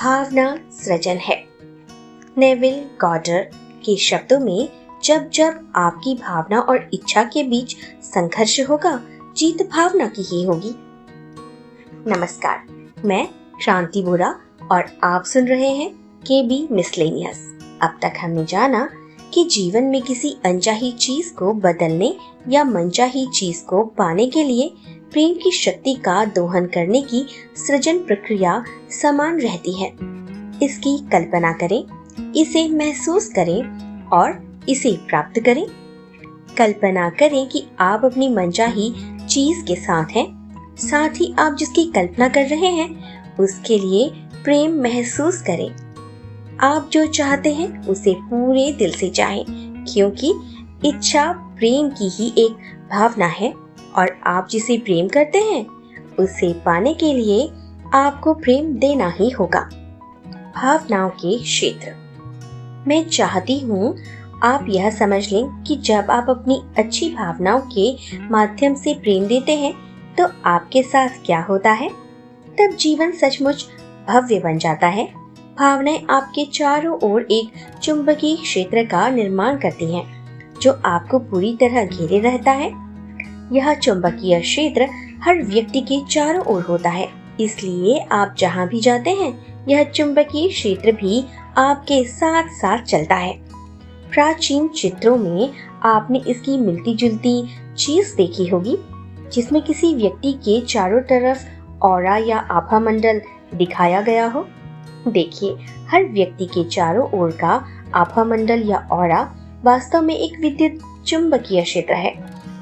भावना सृजन है। नेविल गॉडर के शब्दों में, जब जब आपकी भावना और इच्छा के बीच संघर्ष होगा, जीत भावना की ही होगी। नमस्कार, मैं क्रांति बोरा और आप सुन रहे हैं KB मिसलेनियस। अब तक हमने जाना कि जीवन में किसी अनचाही चीज को बदलने या मनचाही चीज को पाने के लिए प्रेम की शक्ति का दोहन करने की सृजन प्रक्रिया समान रहती है। इसकी कल्पना करें, इसे महसूस करें और इसे प्राप्त करें। कल्पना करें कि आप अपनी मनचाही चीज के साथ हैं, साथ ही आप जिसकी कल्पना कर रहे हैं उसके लिए प्रेम महसूस करें। आप जो चाहते हैं उसे पूरे दिल से चाहें, क्योंकि इच्छा प्रेम की ही एक भावना है और आप जिसे प्रेम करते हैं उसे पाने के लिए आपको प्रेम देना ही होगा। भावनाओं के क्षेत्र। मैं चाहती हूँ आप यह समझ लें कि जब आप अपनी अच्छी भावनाओं के माध्यम से प्रेम देते हैं तो आपके साथ क्या होता है। तब जीवन सचमुच भव्य बन जाता है। भावनाएं आपके चारों ओर एक चुंबकीय क्षेत्र का निर्माण करती हैं, जो आपको पूरी तरह घेरे रहता है। यह चुंबकीय क्षेत्र हर व्यक्ति के चारों ओर होता है, इसलिए आप जहां भी जाते हैं यह चुंबकीय क्षेत्र भी आपके साथ साथ चलता है। प्राचीन चित्रों में आपने इसकी मिलती जुलती चीज देखी होगी, जिसमें किसी व्यक्ति के चारों तरफ ऑरा या आभा मंडल दिखाया गया हो। देखिए, हर व्यक्ति के चारों ओर का आभा मंडल या ऑरा वास्तव में एक विद्युत चुंबकीय क्षेत्र है।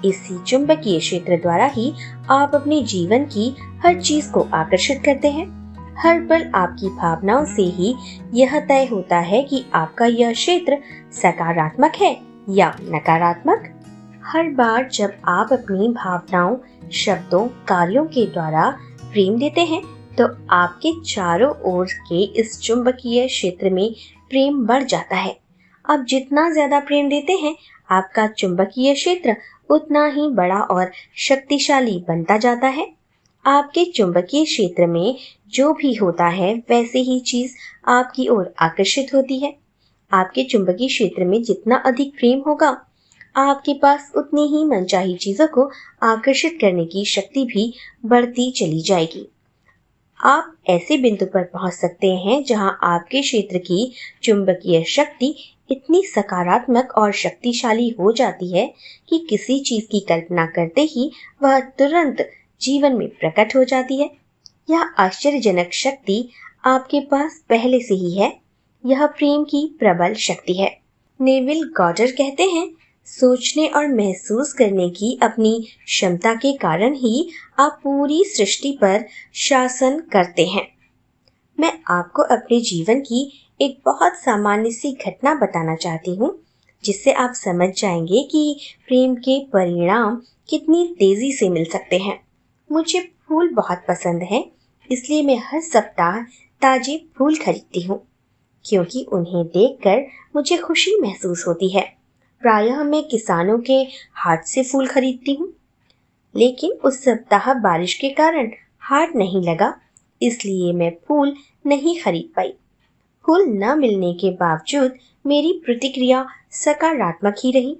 इसी चुंबकीय क्षेत्र द्वारा ही आप अपने जीवन की हर चीज को आकर्षित करते हैं। हर पल आपकी भावनाओं से ही यह तय होता है कि आपका यह क्षेत्र सकारात्मक है या नकारात्मक। हर बार जब आप अपनी भावनाओं, शब्दों, कार्यों के द्वारा प्रेम देते हैं तो आपके चारों ओर के इस चुंबकीय क्षेत्र में प्रेम बढ़ जाता है। आप जितना ज्यादा प्रेम देते हैं, आपका चुंबकीय क्षेत्र उतना ही बड़ा और शक्तिशाली बनता जाता है। आपके चुंबकीय क्षेत्र में जो भी होता है वैसे ही चीज आपकी ओर आकर्षित होती है। आपके चुंबकीय क्षेत्र में जितना अधिक प्रेम होगा, आपके पास उतनी ही मनचाही चीजों को आकर्षित करने की शक्ति भी बढ़ती चली जाएगी। आप ऐसे बिंदु पर पहुंच सकते हैं जहां आपके क्षेत्र की चुंबकीय शक्ति इतनी सकारात्मक और शक्तिशाली हो जाती है कि किसी चीज की कल्पना करते ही वह तुरंत जीवन में प्रकट हो जाती है। यह आश्चर्यजनक शक्ति आपके पास पहले से ही है। यह प्रेम की प्रबल शक्ति है। नेविल गॉडर कहते हैं, सोचने और महसूस करने की अपनी क्षमता के कारण ही आप पूरी सृष्टि पर शासन करते हैं। मैं आपको अपने जीवन की एक बहुत सामान्य सी घटना बताना चाहती हूँ, जिससे आप समझ जाएंगे कि प्रेम के परिणाम कितनी तेजी से मिल सकते हैं। मुझे फूल बहुत पसंद है, इसलिए मैं हर सप्ताह ताजे फूल खरीदती हूँ, क्योंकि उन्हें देखकर मुझे खुशी महसूस होती है। प्रायः मैं किसानों के हाट से फूल खरीदती हूँ, लेकिन उस सप्ताह बारिश के कारण हाट नहीं लगा, इसलिए मैं फूल नहीं खरीद पाई। फूल न मिलने के बावजूद मेरी प्रतिक्रिया सकारात्मक ही रही।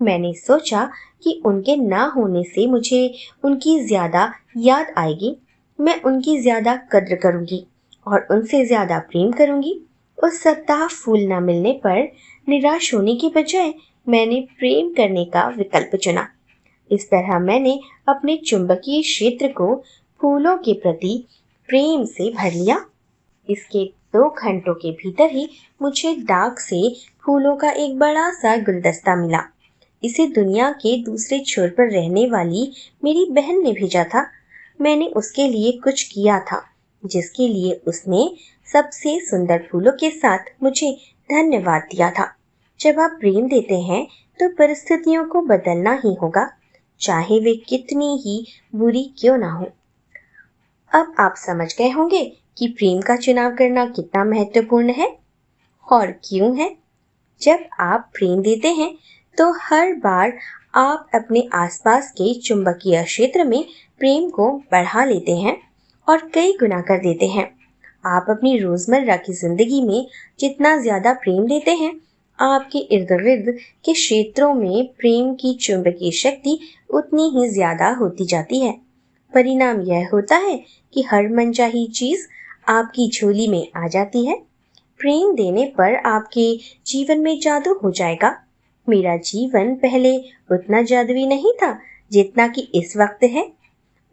मैंने सोचा कि उनके न होने से मुझे उनकी ज्यादा याद आएगी, मैं उनकी ज्यादा कद्र करूंगी और उनसे ज्यादा प्रेम करूंगी। उस सप्ताह फूल न मिलने पर निराश होने के बजाय मैंने प्रेम करने का विकल्प चुना। इस तरह मैंने अपने चुंबकीय क्षेत्र को फूलों के प्रति प्रेम से भर लिया। इसके 2 घंटों के भीतर ही मुझे डाक से फूलों का एक बड़ा सा गुलदस्ता मिला। इसे दुनिया के दूसरे छोर पर रहने वाली मेरी बहन ने भेजा था। मैंने उसके लिए कुछ किया था, जिसके लिए उसने सबसे सुंदर फूलों के साथ मुझे धन्यवाद दिया था। जब आप प्रेम देते हैं तो परिस्थितियों को बदलना ही होगा, चाहे वे कितनी ही बुरी क्यों ना हो। अब आप समझ गए होंगे कि प्रेम का चुनाव करना कितना महत्वपूर्ण है और क्यों है। जब आप प्रेम देते हैं तो हर बार आप अपने आसपास के चुंबकीय क्षेत्र में प्रेम को बढ़ा लेते हैं और कई गुना कर देते हैं। आप अपनी रोजमर्रा की जिंदगी में जितना ज्यादा प्रेम देते हैं, आपके इर्द गिर्द के क्षेत्रों में प्रेम की चुंबकीय शक्ति उतनी ही ज्यादा होती जाती है। परिणाम यह होता है कि हर मनचाही चीज आपकी झोली में आ जाती है। प्रेम देने पर आपके जीवन में जादू हो जाएगा। मेरा जीवन पहले उतना जादुई नहीं था जितना कि इस वक्त है।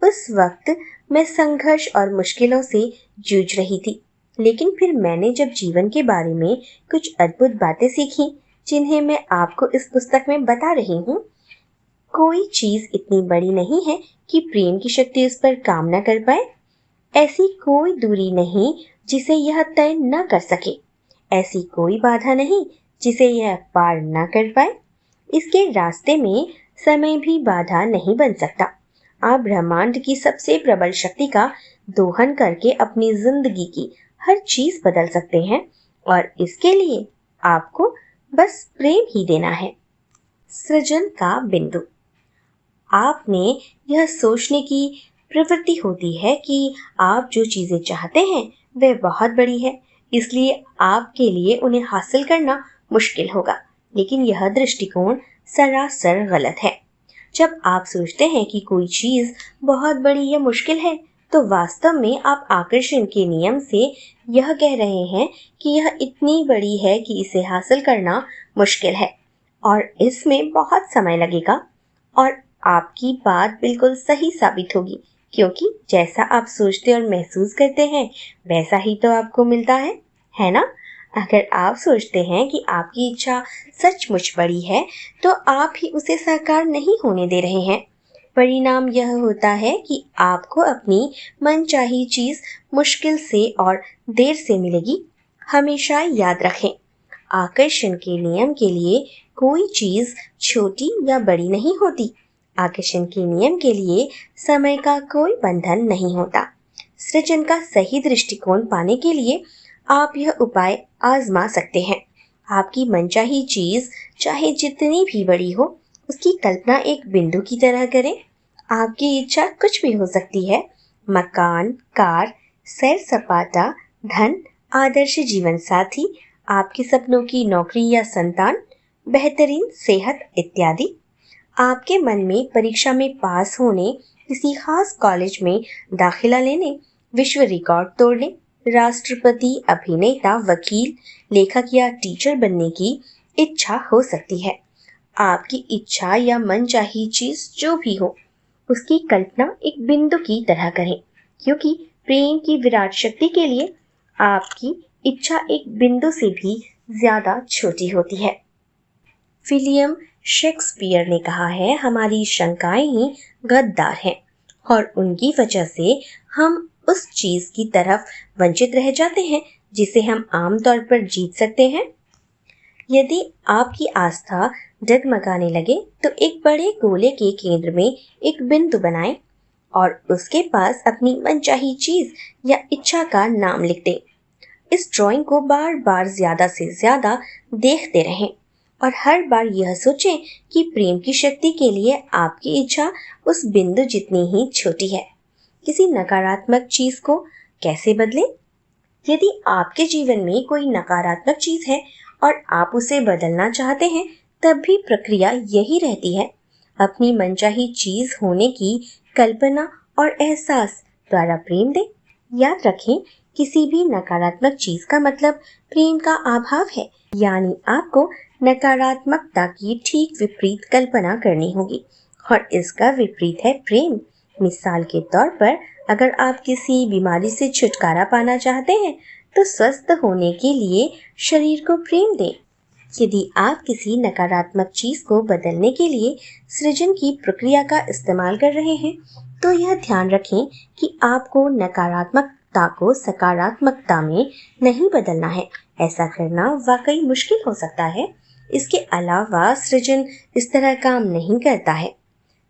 उस वक्त मैं संघर्ष और मुश्किलों से जूझ रही थी, लेकिन फिर मैंने जब जीवन के बारे में कुछ अद्भुत बातें सीखी, जिन्हें मैं आपको इस पुस्तक में बता रही हूँ। कोई चीज इतनी बड़ी नहीं है कि प्रेम की शक्ति उस पर काम न कर पाए। ऐसी कोई दूरी नहीं जिसे यह तय न कर सके। ऐसी कोई बाधा नहीं जिसे यह पार न कर पाए। इसके रास्ते में समय भी बाधा नहीं बन सकता। आप ब्रह्मांड की सबसे प्रबल शक्ति का दोहन करके अपनी जिंदगी की हर चीज बदल सकते हैं, और इसके लिए आपको बस प्रेम ही देना है। सृजन का बिंदु। आपने यह सोचने की प्रवृत्ति होती है कि आप जो चीजें चाहते हैं वह बहुत बड़ी है, इसलिए आपके लिए उन्हें हासिल करना मुश्किल होगा। लेकिन यह दृष्टिकोण सरासर गलत है। जब आप सोचते हैं कि कोई चीज बहुत बड़ी या मुश्किल है, तो वास्तव में आप आकर्षण के नियम से यह कह रहे हैं कि यह इतनी बड़ी है कि इसे हासिल करना मुश्किल है और इसमें बहुत समय लगेगा। और आपकी बात बिल्कुल सही साबित होगी, क्योंकि जैसा आप सोचते और महसूस करते हैं वैसा ही तो आपको मिलता है ना? अगर आप सोचते हैं कि आपकी इच्छा सचमुच बड़ी है, तो आप ही उसे साकार नहीं होने दे रहे हैं। परिणाम यह होता है कि आपको अपनी मनचाही चीज मुश्किल से और देर से मिलेगी। हमेशा याद रखें, आकर्षण के नियम के लिए कोई चीज छोटी या बड़ी नहीं होती। आकर्षण के नियम के लिए समय का कोई बंधन नहीं होता। सृजन का सही दृष्टिकोण पाने के लिए आप यह उपाय आजमा सकते हैं। आपकी मनचाही चीज चाहे जितनी भी बड़ी हो, उसकी कल्पना एक बिंदु की तरह करें। आपकी इच्छा कुछ भी हो सकती है: मकान, कार, सैर सपाटा, धन, आदर्श जीवन साथी, आपके सपनों की नौकरी या संतान, बेहतरीन सेहत इत्यादि। आपके मन में परीक्षा में पास होने, किसी खास कॉलेज में दाखिला लेने, विश्व रिकॉर्ड तोड़ने, राष्ट्रपति, अभिनेता, वकील, लेखक या टीचर बनने की इच्छा हो सकती है। आपकी इच्छा या मनचाही चीज जो भी हो, उसकी कल्पना एक बिंदु की तरह करें, क्योंकि प्रेम की विराट शक्ति के लिए आपकी इच्छा एक बिंदु से भी ज्यादा छोटी होती है। विलियम शेक्सपियर ने कहा है, हमारी शंकाएं ही गद्दार हैं और उनकी वजह से हम उस चीज की तरफ वंचित रह जाते हैं जिसे हम आमतौर पर जीत सकते हैं। यदि आपकी आस्था डगमगाने लगे, तो एक बड़े गोले के केंद्र में एक बिंदु बनाएं और उसके पास अपनी मनचाही चीज या इच्छा का नाम लिख दें। इस ड्राइंग को बार बार ज्यादा से ज्यादा देखते रहें और हर बार यह सोचें कि प्रेम की शक्ति के लिए आपकी इच्छा उस बिंदु जितनी ही छोटी है। किसी नकारात्मक चीज को कैसे बदलें? यदि आपके जीवन में कोई नकारात्मक चीज है और आप उसे बदलना चाहते हैं, तब भी प्रक्रिया यही रहती है। अपनी मनचाही चीज होने की कल्पना और एहसास द्वारा प्रेम दें। याद रखें, किसी भी नकारात्मक चीज का मतलब प्रेम का अभाव है, यानी आपको नकारात्मकता की ठीक विपरीत कल्पना करनी होगी, और इसका विपरीत है प्रेम। मिसाल के तौर पर, अगर आप किसी बीमारी से छुटकारा पाना चाहते हैं, तो स्वस्थ होने के लिए शरीर को प्रेम दें। यदि आप किसी नकारात्मक चीज को बदलने के लिए सृजन की प्रक्रिया का इस्तेमाल कर रहे हैं, तो यह ध्यान रखें कि आपको नकारात्मकता को सकारात्मकता में नहीं बदलना है। ऐसा करना वाकई मुश्किल हो सकता है। इसके अलावा सृजन इस तरह काम नहीं करता है।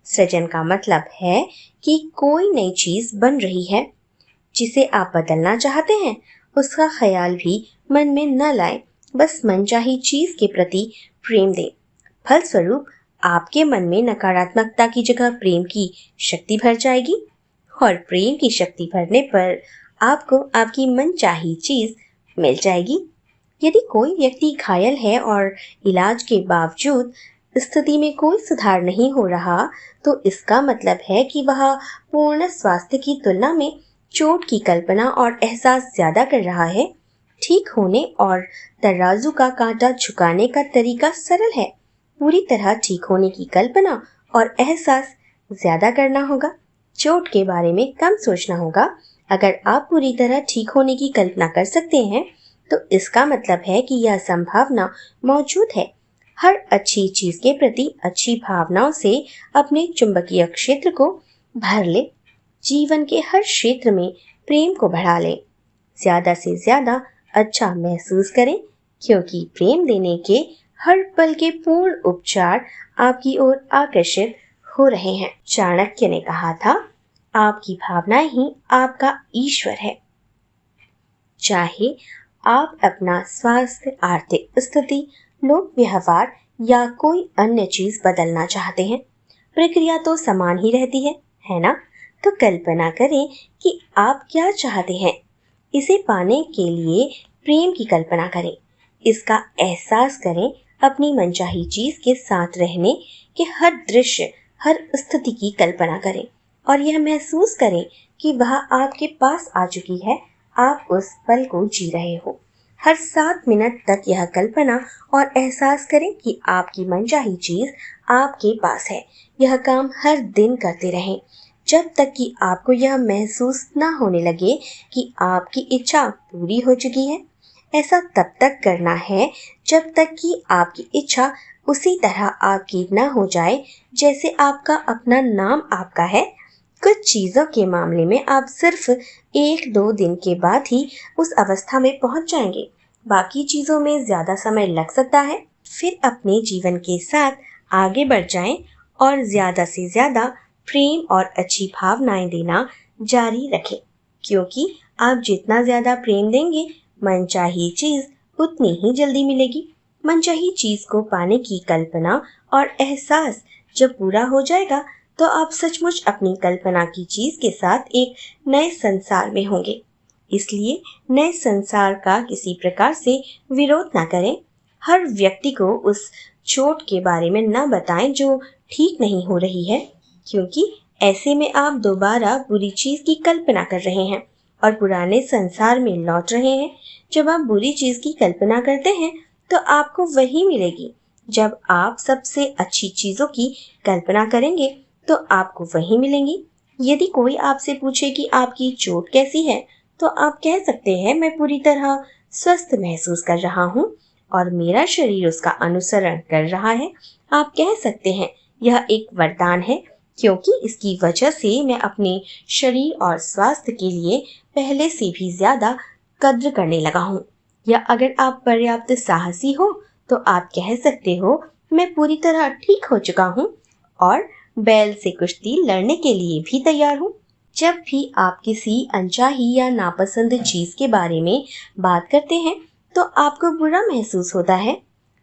सृजन का मतलब है कि कोई नई चीज बन रही है जिसे आप बदलना चाहते हैं, उसका ख्याल भी मन में न लाएं, बस मनचाही चीज के प्रति प्रेम दें। फलस्वरूप आपके मन में नकारात्मकता की जगह प्रेम की शक्ति भर जाएगी, और प्रेम की शक्ति भरने पर आपको आपकी मनचाही चीज मिल जाएगी। यदि कोई व्यक्ति घायल है और इलाज के बावजूद स्थिति में कोई सुधार नहीं हो रहा, तो इसका मतलब है कि वह पूर्ण स्वास्थ्य की तुलना में चोट की कल्पना और एहसास ज्यादा कर रहा है। ठीक होने और तराजू का कांटा झुकाने का तरीका सरल है। पूरी तरह ठीक होने की कल्पना और एहसास ज्यादा करना होगा। चोट के बारे में कम सोचना होगा। अगर आप पूरी तरह ठीक होने की कल्पना कर सकते हैं, तो इसका मतलब है कि यह संभावना मौजूद है। हर अच्छी चीज के प्रति अच्छी भावनाओं से अपने चुंबकीय क्षेत्र को भर ले। जीवन के हर क्षेत्र में प्रेम को बढ़ा ले। ज्यादा से ज्यादा अच्छा महसूस करें, क्योंकि प्रेम देने के हर पल के पूर्ण उपचार आपकी ओर आकर्षित हो रहे हैं। चाणक्य ने कहा था, आपकी भावनाएं ही आपका ईश्वर है। चाहे आप अपना स्वास्थ्य, आर्थिक स्थिति, लोक व्यवहार या कोई अन्य चीज बदलना चाहते हैं, प्रक्रिया तो समान ही रहती है ना? तो कल्पना करें कि आप क्या चाहते हैं। इसे पाने के लिए प्रेम की कल्पना करें। इसका एहसास करें। अपनी मनचाही चीज के साथ रहने के हर दृश्य, हर स्थिति की कल्पना करें और यह महसूस करें कि वह आपके पास आ चुकी है। आप उस पल को जी रहे हो। हर 7 मिनट तक यह कल्पना और एहसास करें कि आपकी मनचाही चीज आपके पास है। यह काम हर दिन करते रहें, जब तक कि आपको यह महसूस न होने लगे कि आपकी इच्छा पूरी हो चुकी है। ऐसा तब तक करना है जब तक कि आपकी इच्छा उसी तरह आपकी न हो जाए जैसे आपका अपना नाम आपका है। कुछ चीजों के मामले में आप सिर्फ 1-2 दिन के बाद ही उस अवस्था में पहुंच जाएंगे। बाकी चीजों में ज्यादा समय लग सकता है। फिर अपने जीवन के साथ आगे बढ़ जाएं और ज्यादा से ज्यादा प्रेम और अच्छी भावनाएं देना जारी रखें, क्योंकि आप जितना ज्यादा प्रेम देंगे, मनचाही चीज उतनी ही जल्दी मिलेगी। मनचाही चीज को पाने की कल्पना और एहसास जब पूरा हो जाएगा, तो आप सचमुच अपनी कल्पना की चीज के साथ एक नए संसार में होंगे। इसलिए नए संसार का किसी प्रकार से विरोध ना करें। हर व्यक्ति को उस चोट के बारे में न बताएं जो ठीक नहीं हो रही है, क्योंकि ऐसे में आप दोबारा बुरी चीज की कल्पना कर रहे हैं और पुराने संसार में लौट रहे हैं। जब आप बुरी चीज की कल्पना करते हैं, तो आपको वही मिलेगी। जब आप सबसे अच्छी चीजों की कल्पना करेंगे, तो आपको वही मिलेंगी। यदि कोई आपसे पूछे कि आपकी चोट कैसी है, तो आप कह सकते हैं, मैं पूरी तरह स्वस्थ महसूस कर रहा हूँ और मेरा शरीर उसका अनुसरण कर रहा है। आप कह सकते हैं, यह एक वरदान है, क्योंकि इसकी वजह से मैं अपने शरीर और स्वास्थ्य के लिए पहले से भी ज्यादा कद्र करने लगा हूँ। या अगर आप पर्याप्त साहसी हो, तो आप कह सकते हो, मैं पूरी तरह ठीक हो चुका हूँ और बैल से कुश्ती लड़ने के लिए भी तैयार हूँ। जब भी आप किसी अनचाही या नापसंद चीज के बारे में बात करते हैं, तो आपको बुरा महसूस होता है।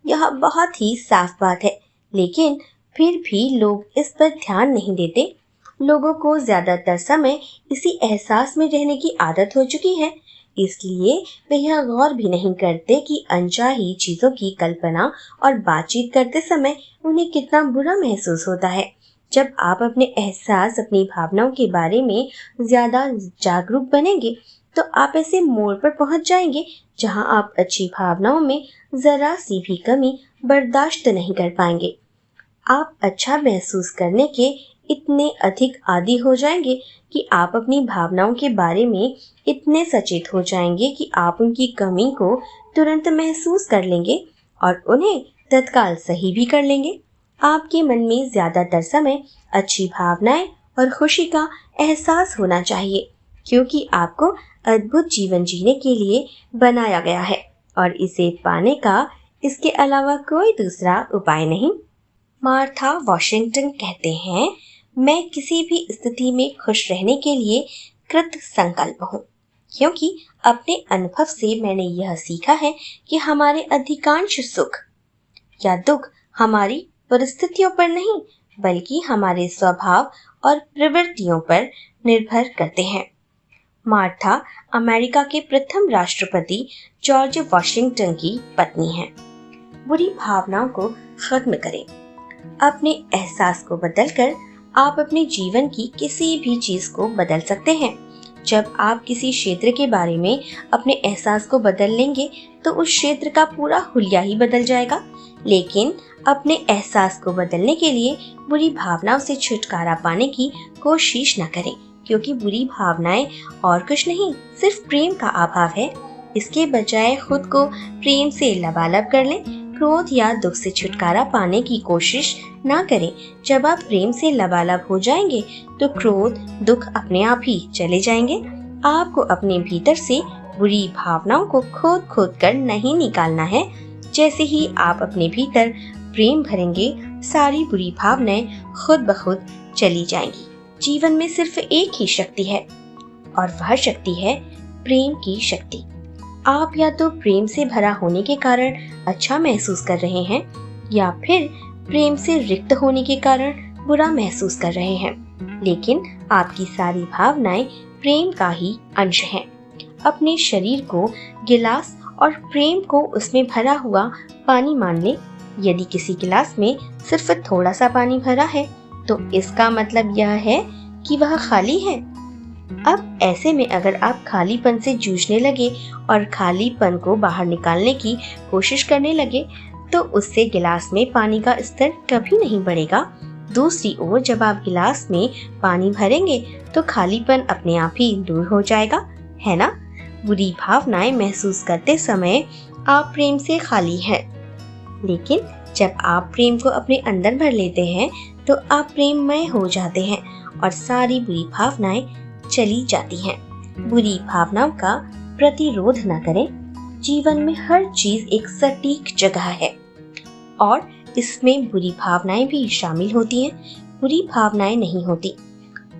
यह बहुत ही साफ बात है, लेकिन फिर भी लोग इस पर ध्यान नहीं देते। लोगों को ज्यादातर समय इसी एहसास में रहने की आदत हो चुकी है, इसलिए वे यह गौर भी नहीं करते कि अनचाही चीजों की कल्पना और बातचीत करते समय उन्हें कितना बुरा महसूस होता है। जब आप अपने एहसास, अपनी भावनाओं के बारे में ज्यादा जागरूक बनेंगे, तो आप ऐसे मोड़ पर पहुंच जाएंगे जहां आप अच्छी भावनाओं में जरा सी भी कमी बर्दाश्त नहीं कर पाएंगे। आप अच्छा महसूस करने के इतने अधिक आदी हो जाएंगे कि आप अपनी भावनाओं के बारे में इतने सचेत हो जाएंगे कि आप उनकी कमी को तुरंत महसूस कर लेंगे और उन्हें तत्काल सही भी कर लेंगे। आपके मन में ज्यादातर समय अच्छी भावनाएं और खुशी का एहसास होना चाहिए, क्योंकि आपको अद्भुत जीवन जीने के लिए बनाया गया है और इसे पाने का इसके अलावा कोई दूसरा उपाय नहीं। मार्था वॉशिंगटन कहते हैं, मैं किसी भी स्थिति में खुश रहने के लिए कृत संकल्प हूँ, क्योंकि अपने अनुभव से मैंने यह सीखा है कि हमारे अधिकांश सुख या दुख हमारी परिस्थितियों पर नहीं, बल्कि हमारे स्वभाव और प्रवृत्तियों पर निर्भर करते हैं। मार्था अमेरिका के प्रथम राष्ट्रपति जॉर्ज वॉशिंगटन की पत्नी हैं। बुरी भावनाओं को खत्म करें। अपने एहसास को बदलकर आप अपने जीवन की किसी भी चीज को बदल सकते हैं। जब आप किसी क्षेत्र के बारे में अपने एहसास को बदल लेंगे तो उस क्षेत्र का पूरा हुलिया ही बदल जाएगा। लेकिन अपने एहसास को बदलने के लिए बुरी भावनाओं से छुटकारा पाने की कोशिश न करें, क्योंकि बुरी भावनाएं और कुछ नहीं, सिर्फ प्रेम का अभाव है। इसके बजाय खुद को प्रेम से लबालब कर लें। क्रोध या दुख से छुटकारा पाने की कोशिश ना करें। जब आप प्रेम से लबालब हो जाएंगे तो क्रोध, दुख अपने आप ही चले जाएंगे। आपको अपने भीतर से बुरी भावनाओं को खोद खोद कर नहीं निकालना है। जैसे ही आप अपने भीतर प्रेम भरेंगे, सारी बुरी भावनाएं खुद ब खुद चली जाएंगी। जीवन में सिर्फ एक ही शक्ति है और वह शक्ति है प्रेम की शक्ति। आप या तो प्रेम से भरा होने के कारण अच्छा महसूस कर रहे हैं या फिर प्रेम से रिक्त होने के कारण बुरा महसूस कर रहे हैं। लेकिन आपकी सारी भावनाएं प्रेम का ही अंश हैं। अपने शरीर को गिलास और प्रेम को उसमें भरा हुआ पानी मान लें। यदि किसी गिलास में सिर्फ थोड़ा सा पानी भरा है तो इसका मतलब यह है कि वह खाली है। अब ऐसे में अगर आप खालीपन से जूझने लगे और खालीपन को बाहर निकालने की कोशिश करने लगे तो उससे गिलास में पानी का स्तर कभी नहीं बढ़ेगा। दूसरी ओर जब आप गिलास में पानी भरेंगे तो खालीपन अपने आप ही दूर हो जाएगा, है ना? बुरी भावनाएं महसूस करते समय आप प्रेम से खाली हैं, लेकिन जब आप प्रेम को अपने अंदर भर लेते हैं तो आप प्रेममय हो जाते हैं और सारी बुरी भावनाएं चली जाती हैं। बुरी भावनाओं का प्रतिरोध न करें। जीवन में हर चीज एक सटीक जगह है और इसमें बुरी भावनाएं भी शामिल होती हैं। बुरी भावनाएं नहीं होती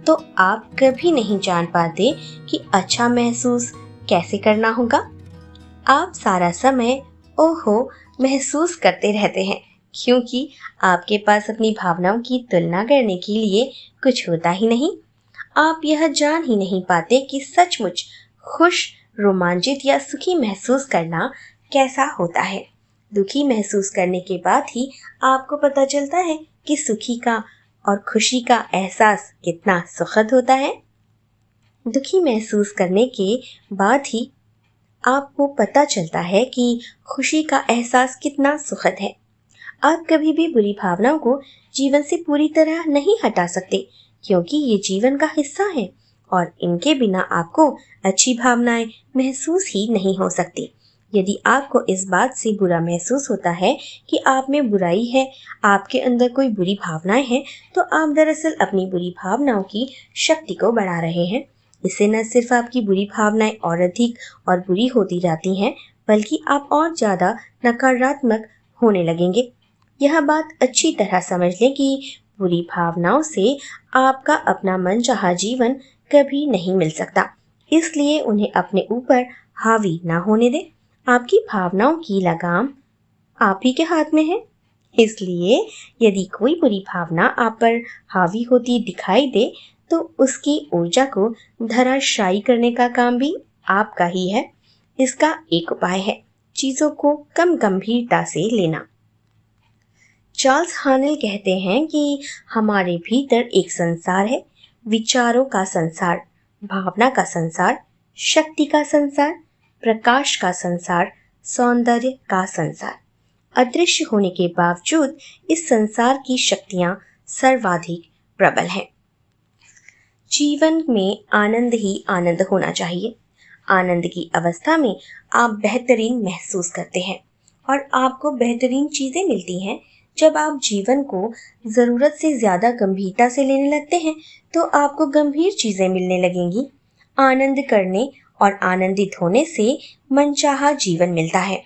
तो आप कभी नहीं जान पाते कि अच्छा महसूस कैसे करना होगा। आप सारा समय ओहो महसूस करते रहते हैं, क्योंकि आपके पास अपनी भावनाओं की तुलना करने के लिए कुछ होता ही नहीं। आप यह जान ही नहीं पाते कि सचमुच खुश, रोमांचित या सुखी महसूस करना कैसा होता है। दुखी महसूस करने के बाद ही आपको पता चलता है कि सुखी का और खुशी का एहसास कितना सुखद होता है। दुखी महसूस करने के बाद ही आपको पता चलता है कि खुशी का एहसास कितना सुखद है। आप कभी भी बुरी भावनाओं को जीवन से पूरी तरह नहीं हटा सकते, क्योंकि ये जीवन का हिस्सा है और इनके बिना आपको अच्छी भावनाएं महसूस ही नहीं हो सकती। यदि आपको इस बात से बुरा महसूस होता है कि आप में बुराई है, आपके अंदर कोई बुरी भावनाएं हैं, तो आप दरअसल अपनी बुरी भावनाओं की शक्ति को बढ़ा रहे हैं। इससे न सिर्फ आपकी बुरी भावनाएं और अधिक और बुरी होती जाती हैं, बल्कि आप और ज़्यादा नकारात्मक होने लगेंगे। यह बात अच्छी तरह समझ लें कि बुरी भावनाओं से आपका अपना मनचाहा जीवन कभी नहीं मिल सकता। इसलिए उन्हें अपने ऊपर हावी ना होने दें। आपकी भावनाओं की लगाम आप ही के हाथ में है। इसलिए यदि कोई बुरी भावना आप पर हावी होती दिखाई दे तो उसकी ऊर्जा को धराशायी करने का काम भी आपका ही है। इसका एक उपाय है चीजों को कम गंभीरता से लेना। चार्ल्स हानेल कहते हैं कि हमारे भीतर एक संसार है, विचारों का संसार, भावना का संसार, शक्ति का संसार, प्रकाश का संसार, सौंदर्य का संसार। अदृश्य होने के बावजूद इस संसार की शक्तियां सर्वाधिक प्रबल हैं। जीवन में आनंद ही आनंद होना चाहिए। आनंद की अवस्था में आप बेहतरीन महसूस करते हैं और आपको बेहतरीन चीजें मिलती हैं। जब आप जीवन को जरूरत से ज्यादा गंभीरता से लेने लगते हैं तो आपको गंभीर चीजें मिलने लगेंगी। आनंद करने और आनंदित होने से मनचाहा जीवन मिलता है।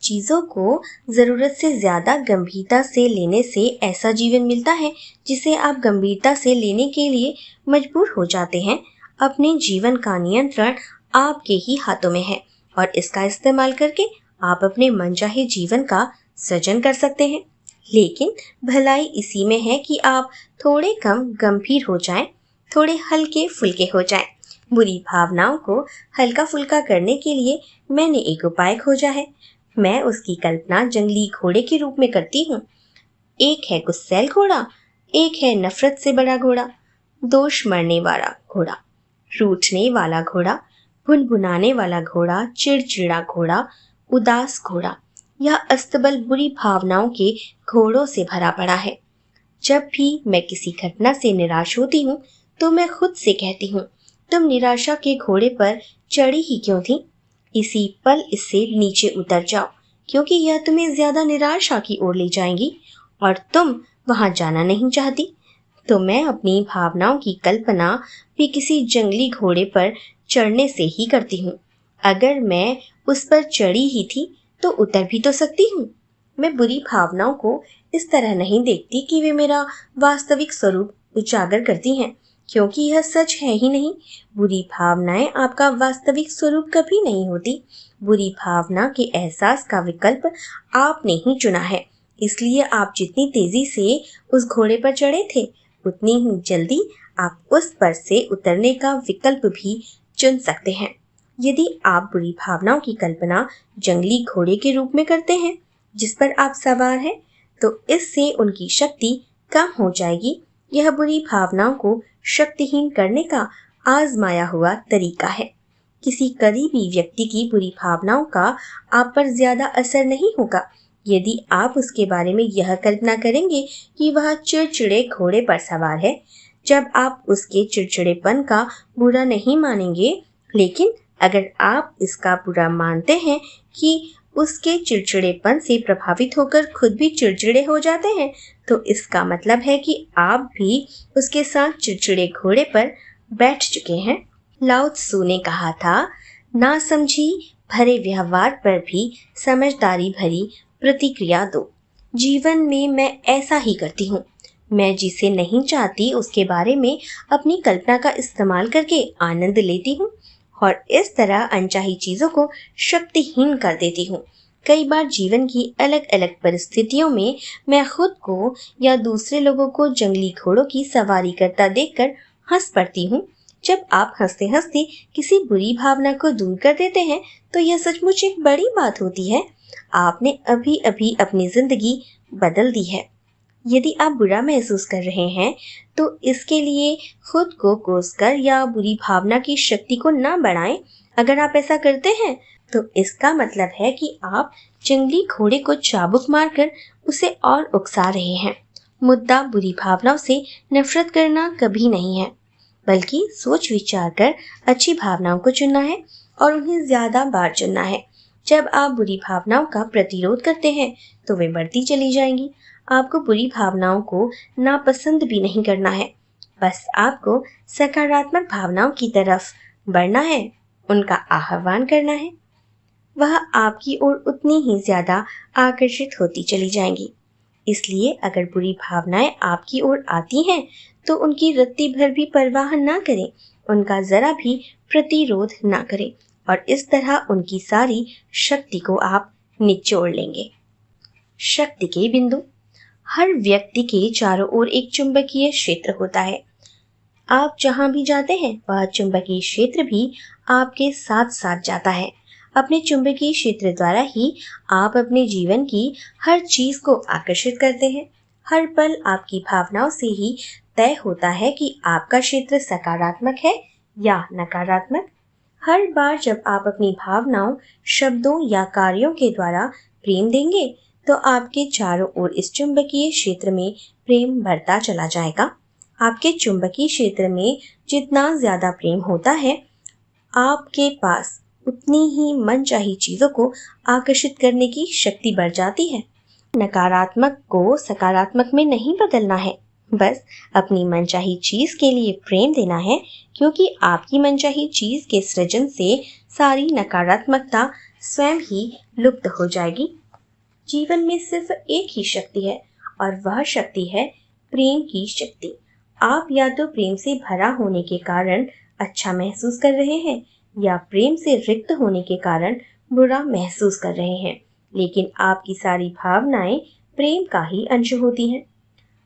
चीजों को जरूरत से ज्यादा गंभीरता से लेने से ऐसा जीवन मिलता है जिसे आप गंभीरता से लेने के लिए मजबूर हो जाते हैं। अपने जीवन का नियंत्रण आपके ही हाथों में है और इसका इस्तेमाल करके आप अपने मनचाहे जीवन का सृजन कर सकते हैं। लेकिन भलाई इसी में है कि आप थोड़े कम गंभीर हो जाएं, थोड़े हल्के फुल्के हो जाएं। बुरी भावनाओं को हल्का फुल्का करने के लिए मैंने एक उपाय खोजा है। मैं उसकी कल्पना जंगली घोड़े के रूप में करती हूँ। एक है गुस्सैल घोड़ा, एक है नफरत से बड़ा घोड़ा, दोष मरने वाला घोड़ा, रूठने वाला घोड़ा, भुनभुनाने वाला घोड़ा, चिड़चिड़ा घोड़ा, उदास घोड़ा। यह अस्तबल बुरी भावनाओं के घोड़ों से भरा पड़ा है। जब भी मैं किसी घटना से निराश होती हूँ तो मैं खुद से कहती हूँ, तुम निराशा के घोड़े पर चढ़ी ही क्यों थी? इसी पल इससे नीचे उतर जाओ, क्योंकि यह तुम्हें ज्यादा निराशा की ओर ले जाएंगी और तुम वहां जाना नहीं चाहती। तो मैं अपनी भावनाओं की कल्पना भी किसी जंगली घोड़े पर चढ़ने से ही करती हूँ। अगर मैं उस पर चढ़ी ही थी तो उतर भी तो सकती हूँ। मैं बुरी भावनाओं को इस तरह नहीं देखती कि वे मेरा वास्तविक स्वरूप उजागर करती हैं, क्योंकि यह सच है ही नहीं। बुरी भावनाएं आपका वास्तविक स्वरूप कभी नहीं होती। बुरी भावना के एहसास का विकल्प आपने ही चुना है। इसलिए आप जितनी तेजी से उस घोड़े पर चढ़े थे, उतनी ही जल्दी आप उस पर से उतरने का विकल्प भी चुन सकते हैं। यदि आप बुरी भावनाओं की कल्पना जंगली घोड़े के रूप में करते हैं जिस पर आप सवार हैं, तो इससे उनकी शक्ति कम हो जाएगी। यह बुरी भावनाओं को शक्तिहीन करने का आजमाया हुआ तरीका है। किसी करीबी व्यक्ति की बुरी भावनाओं का आप पर ज्यादा असर नहीं होगा यदि आप उसके बारे में यह कल्पना करेंगे कि वह चिड़चिड़े घोड़े पर सवार है। जब आप उसके चिड़चिड़ेपन का बुरा नहीं मानेंगे, लेकिन अगर आप इसका बुरा मानते हैं कि उसके चिड़चिड़ेपन से प्रभावित होकर खुद भी चिड़चिड़े हो जाते हैं, तो इसका मतलब है कि आप भी उसके साथ चिड़चिड़े घोड़े पर बैठ चुके हैं। लाओ त्सु ने कहा था, ना समझी भरे व्यवहार पर भी समझदारी भरी प्रतिक्रिया दो। जीवन में मैं ऐसा ही करती हूँ। मैं जिसे नहीं चाहती उसके बारे में अपनी कल्पना का इस्तेमाल करके आनंद लेती हूँ और इस तरह अनचाही चीजों को शक्तिहीन कर देती हूँ। कई बार जीवन की अलग अलग परिस्थितियों में मैं खुद को या दूसरे लोगों को जंगली घोड़ों की सवारी करता देखकर हंस पड़ती हूँ। जब आप हंसते हंसते किसी बुरी भावना को दूर कर देते हैं तो यह सचमुच एक बड़ी बात होती है। आपने अभी अभी अपनी जिंदगी बदल दी है। यदि आप बुरा महसूस कर रहे हैं तो इसके लिए खुद को कोसकर या बुरी भावना की शक्ति को ना बढ़ाएं। अगर आप ऐसा करते हैं तो इसका मतलब है कि आप जंगली घोड़े को चाबुक मारकर उसे और उकसा रहे हैं। मुद्दा बुरी भावनाओं से नफरत करना कभी नहीं है, बल्कि सोच विचार कर अच्छी भावनाओं को चुनना है और उन्हें ज्यादा बार चुनना है। जब आप बुरी भावनाओं का प्रतिरोध करते हैं तो वे बढ़ती चली जाएंगी। आपको बुरी भावनाओं को नापसंद भी नहीं करना है, बस आपको सकारात्मक भावनाओं की तरफ बढ़ना है, उनका आह्वान करना है। वह आपकी ओर उतनी ही ज्यादा आकर्षित होती चली जाएंगी। इसलिए अगर बुरी भावनाएं आपकी ओर आती हैं तो उनकी रत्ती भर भी परवाह ना करें, उनका जरा भी प्रतिरोध ना करें और इस तरह उनकी सारी शक्ति को आप निचोड़ लेंगे। शक्ति के बिंदु। हर व्यक्ति के चारों ओर एक चुंबकीय क्षेत्र होता है। आप जहां भी जाते हैं वह चुंबकीय क्षेत्र भी आपके साथ साथ जाता है। अपने चुंबकीय क्षेत्र द्वारा ही आप अपने जीवन की हर चीज को आकर्षित करते हैं। हर पल आपकी भावनाओं से ही तय होता है कि आपका क्षेत्र सकारात्मक है या नकारात्मक। हर बार जब आप अपनी भावनाओं, शब्दों या कार्यों के द्वारा प्रेम देंगे तो आपके चारों ओर इस चुंबकीय क्षेत्र में प्रेम बढ़ता चला जाएगा। आपके चुंबकीय क्षेत्र में जितना ज्यादा प्रेम होता है, आपके पास उतनी ही मनचाही चीजों को आकर्षित करने की शक्ति बढ़ जाती है। नकारात्मक को सकारात्मक में नहीं बदलना है, बस अपनी मनचाही चीज के लिए प्रेम देना है, क्योंकि आपकी मनचाही चीज के सृजन से सारी नकारात्मकता स्वयं ही लुप्त हो जाएगी। जीवन में सिर्फ एक ही शक्ति है और वह शक्ति है प्रेम की शक्ति। आप या तो प्रेम से भरा होने के कारण अच्छा महसूस कर रहे हैं या प्रेम से रिक्त होने के कारण बुरा महसूस कर रहे हैं, लेकिन आपकी सारी भावनाएं प्रेम का ही अंश होती हैं।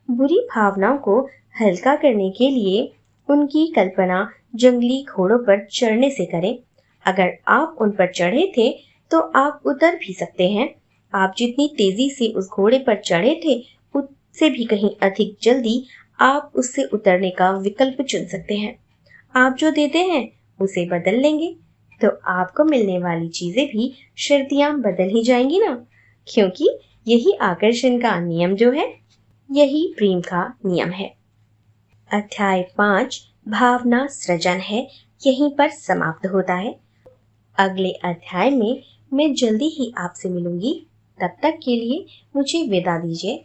बुरी भावनाओं को हल्का करने के लिए उनकी कल्पना जंगली घोड़ों पर चढ़ने से करें। अगर आप उन पर चढ़े थे तो आप उतर भी सकते हैं। आप जितनी तेजी से उस घोड़े पर चढ़े थे उससे भी कहीं अधिक जल्दी आप उससे उतरने का विकल्प चुन सकते हैं। आप जो देते हैं उसे बदल लेंगे तो आपको मिलने वाली चीजें भी शर्तियां बदल ही जाएंगी ना, क्योंकि यही आकर्षण का नियम जो है, यही प्रेम का नियम है। अध्याय 5 भावना सृजन है यहीं पर समाप्त होता है। अगले अध्याय में मैं जल्दी ही आपसे मिलूंगी। तब तक के लिए मुझे विदा दीजिए।